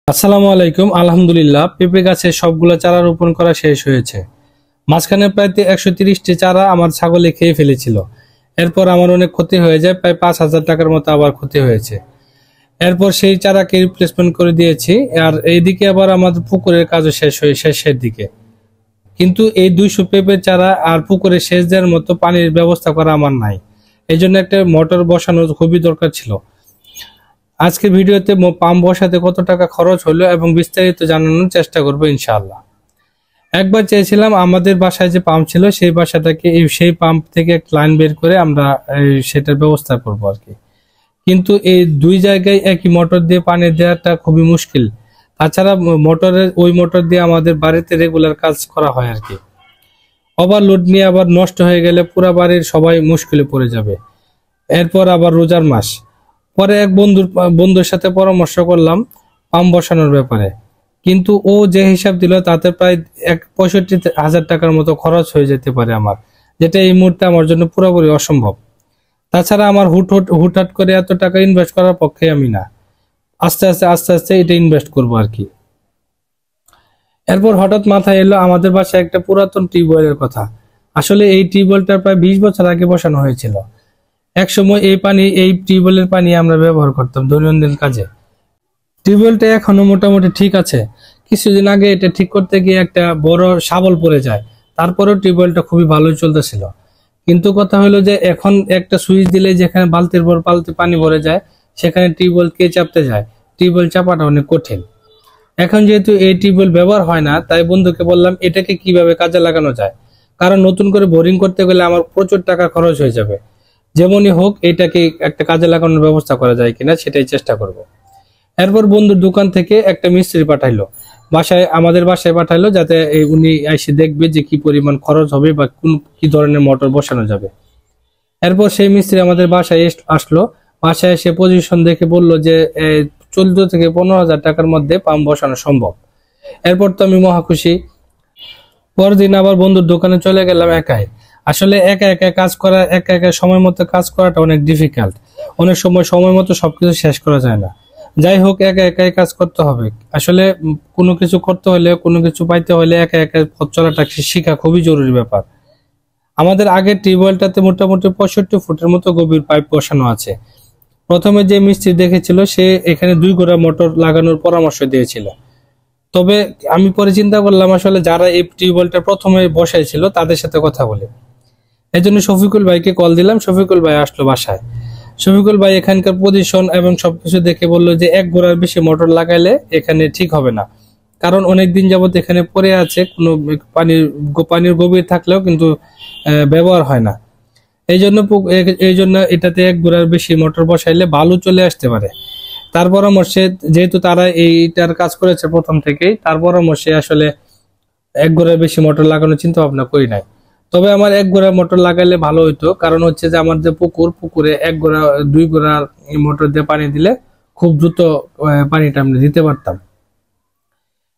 আসসালামু আলাইকুম। আলহামদুলিল্লাহ, পেঁপে গাছে সবগুলো চারা রোপণ করা শেষ হয়েছে। মাঝখানে প্রায় 130টি চারা আমার ছাগলে খেয়ে ফেলেছিল। এরপর আমার অনেক ক্ষতি হয়ে যায়, প্রায় 5,000 টাকার মতো আবার ক্ষতি হয়েছে। এরপর সেই চারাকে রিপ্লেসমেন্ট করে দিয়েছি। আর এইদিকে আবার আমাদের পুকুরের কাজও শেষের দিকে। কিন্তু এই 200 পেঁপের চারা আর পুকুরে সেচ দেওয়ার মতো পানির ব্যবস্থা করা আমার নাই। এই জন্য একটা মোটর বসানো খুবই দরকার ছিল। আজকের ভিডিওতে পাম্প বসাতে কত টাকা খরচ হলো এবং বিস্তারিত জানানোর চেষ্টা করবো ইনশাআল্লাহ। একবার চেয়েছিলাম আমাদের বাসায় যে পাম্প ছিল সেই পাম্প থেকে লাইন বের করে আমরা সেটার ব্যবস্থা করবো আর কি। কিন্তু এই দুই জায়গায় একই মোটর দিয়ে পানি দেওয়াটা খুবই মুশকিল। তাছাড়া ওই মোটর দিয়ে আমাদের বাড়িতে রেগুলার কাজ করা হয় আর কি। ওভারলোড নিয়ে আবার নষ্ট হয়ে গেলে পুরো বাড়ির সবাই মুশকিলে পড়ে যাবে। এরপর আবার রোজার মাস। পরে এক বন্ধুর সাথে পরামর্শ করলাম পাম্প বসানোর ব্যাপারে। কিন্তু ও যে হিসাব দিল তাতে প্রায় 65,000 টাকার মতো খরচ হয়ে যেতে পারে আমার, যেটা এই মুহূর্তে আমার জন্য পুরোপুরি অসম্ভব। তাছাড়া আমার হুটহাট করে এত টাকা ইনভেস্ট করার পক্ষে আমি না। আস্তে আস্তে এটা ইনভেস্ট করবো আর কি। এরপর হঠাৎ মাথায় এলো আমাদের বাসায় একটা পুরাতন টিউবওয়েলের কথা। আসলে এই টিউবওয়েলটা প্রায় 20 বছর আগে বসানো হয়েছিল। এক সময় এই টিউবওয়েলের পানি আমরা ব্যবহার করতাম দৈনন্দিন কাজে। টিউবওয়েলটা এখনো মোটামুটি ঠিক আছে। কিছুদিন আগে এটা ঠিক করতে গিয়ে একটা বড় শাবল পড়ে যায়। তারপরেও টিউবওয়েলটা খুবই ভালোই চলতেছিল। কিন্তু কথা হলো যে এখন একটা সুইচ দিলে যেখানে বালতির পর বালতি পানি ভরে যায়, সেখানে টিউবওয়েল কে চাপতে যায়। টিউবওয়েল চাপাটা অনেক কঠিন। এখন যেহেতু এই টিউবওয়েল ব্যবহার হয় না, তাই বন্ধুকে বললাম এটাকে কিভাবে কাজে লাগানো যায়। কারণ নতুন করে বোরিং করতে গেলে আমার প্রচুর টাকা খরচ হয়ে যাবে। যেমনই হোক এটাকে একটা কাজে লাগানোর ব্যবস্থা করা যায় কিনা সেটাই চেষ্টা করব। এরপর বন্ধুর দোকান থেকে একটা মিস্ত্রি আমাদের বাসায় পাঠাইলো, যাতে উনি এসে দেখবে যে কি পরিমাণ খরচ হবে বা কি ধরনের মোটর বসানো যাবে। এরপর সেই মিস্ত্রি আমাদের বাসায় আসলো। বাসায় এসে পজিশন দেখে বলল যে 14 থেকে 15,000 টাকার মধ্যে পাম্প বসানো সম্ভব। এরপর তো আমি মহা খুশি। পরদিন আবার বন্ধুর দোকানে চলে গেলাম একাই। আসলে একা একা সময় মতো কাজ করাটা অনেক ডিফিকাল্ট। অনেক সময় মতো সবকিছু শেষ করা যায় না। যাই হোক, একাই কাজ করতে হবে। আসলে কোনো কিছু করতে হলে, কোনো কিছু পাইতে হলে একা পথ চলাটা শেখা খুবই জরুরি ব্যাপার। আমাদের আগের টিউবওয়েলটাতে মোটামুটি 65 ফুটের মতো গভীর পাইপ বসানো আছে। প্রথমে যে মিস্ত্রি দেখেছিল সে এখানে 2 গোড়া মোটর লাগানোর পরামর্শ দিয়েছিল। তবে আমি পরে চিন্তা করলাম আসলে যারা এই টিউবওয়েলটা প্রথমে বসাইছিল তাদের সাথে কথা বলে। এই জন্য শফিকুল ভাইকে কল দিলাম। শফিকুল ভাই আসলো বাসায়। শফিকুল ভাই এখানকার পজিশন এবং সবকিছু দেখে বললো যে 1 গোড়ার বেশি মোটর লাগাইলে এখানে ঠিক হবে না। কারণ অনেকদিন যাবত এখানে পড়ে আছে, কোনো পানির গভীর থাকলেও কিন্তু ব্যবহার হয় না। এই জন্য এটাতে 1 গোড়ার বেশি মোটর বসাইলে বালু চলে আসতে পারে। তার পরামর্শে, যেহেতু তারা এইটার কাজ করেছে প্রথম থেকেই, তার পরামর্শে আসলে 1 গোড়ার বেশি মোটর লাগানোর চিন্তা ভাবনা করি নাই। তবে আমার 1 গোড়া মোটর লাগাইলে ভালো হইতো। কারণ হচ্ছে যে আমার যে পুকুরে 2 গোড়ার মোটর দিয়ে পানি দিলে খুব দ্রুত পানিটা আমরা দিতে পারতাম।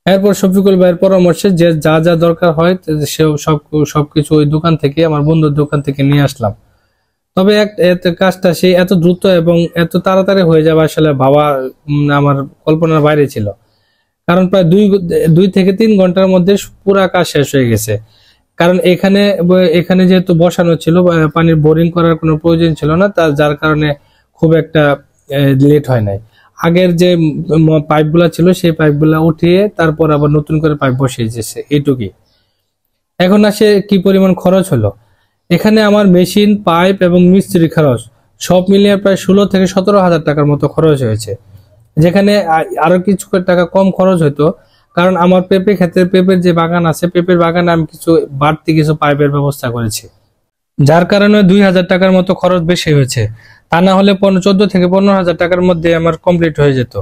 এরপর শফিকুল ভাইয়ের পরামর্শে যে যা দরকার হয় সবকিছু ওই দোকান থেকে, আমার বন্ধুর দোকান থেকে নিয়ে আসলাম। তবে কাজটা এত দ্রুত এবং এত তাড়াতাড়ি হয়ে যাবে আসলে আমার কল্পনার বাইরে ছিল। কারণ প্রায় 2 থেকে 3 ঘন্টার মধ্যে পুরা কাজ শেষ হয়ে গেছে। কারণ এখানে যেহেতু বসানো ছিল, পানির বোরিং করার কোনো প্রয়োজন ছিল না, যার কারণে খুব একটা লেট হয় নাই। আগের যে পাইপগুলা ছিল সেই পাইপগুলা উঠিয়ে তারপর আবার নতুন করে পাইপ বসিয়ে দিয়েছে, এইটুকুই। এখন আসে কি পরিমাণ খরচ হলো। এখানে আমার মেশিন, পাইপ এবং মিস্ত্রি খরচ সব মিলিয়ে প্রায় 16 থেকে 17,000 টাকার মতো খরচ হয়েছে। যেখানে আরো কিছু টাকা কম খরচ হতো, কারণ আমার পেঁপের যে বাগান আছে, পেঁপের বাগানে আমি বাড়তি কিছু পাইপের ব্যবস্থা করেছি, যার কারণে 2,000 টাকার মতো খরচ বেশি হয়েছে। তা না হলে 14 থেকে 15,000 টাকার মধ্যে আমার কমপ্লিট হয়ে যেত।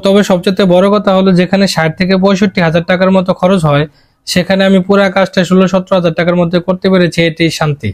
তবে সবচেয়ে বড় কথা হলো, যেখানে 60 থেকে 65,000 টাকার মতো খরচ হয়, সেখানে আমি পুরা কাজটা 16-17,000 টাকার মধ্যে করতে পেরেছি। এটাই শান্তি।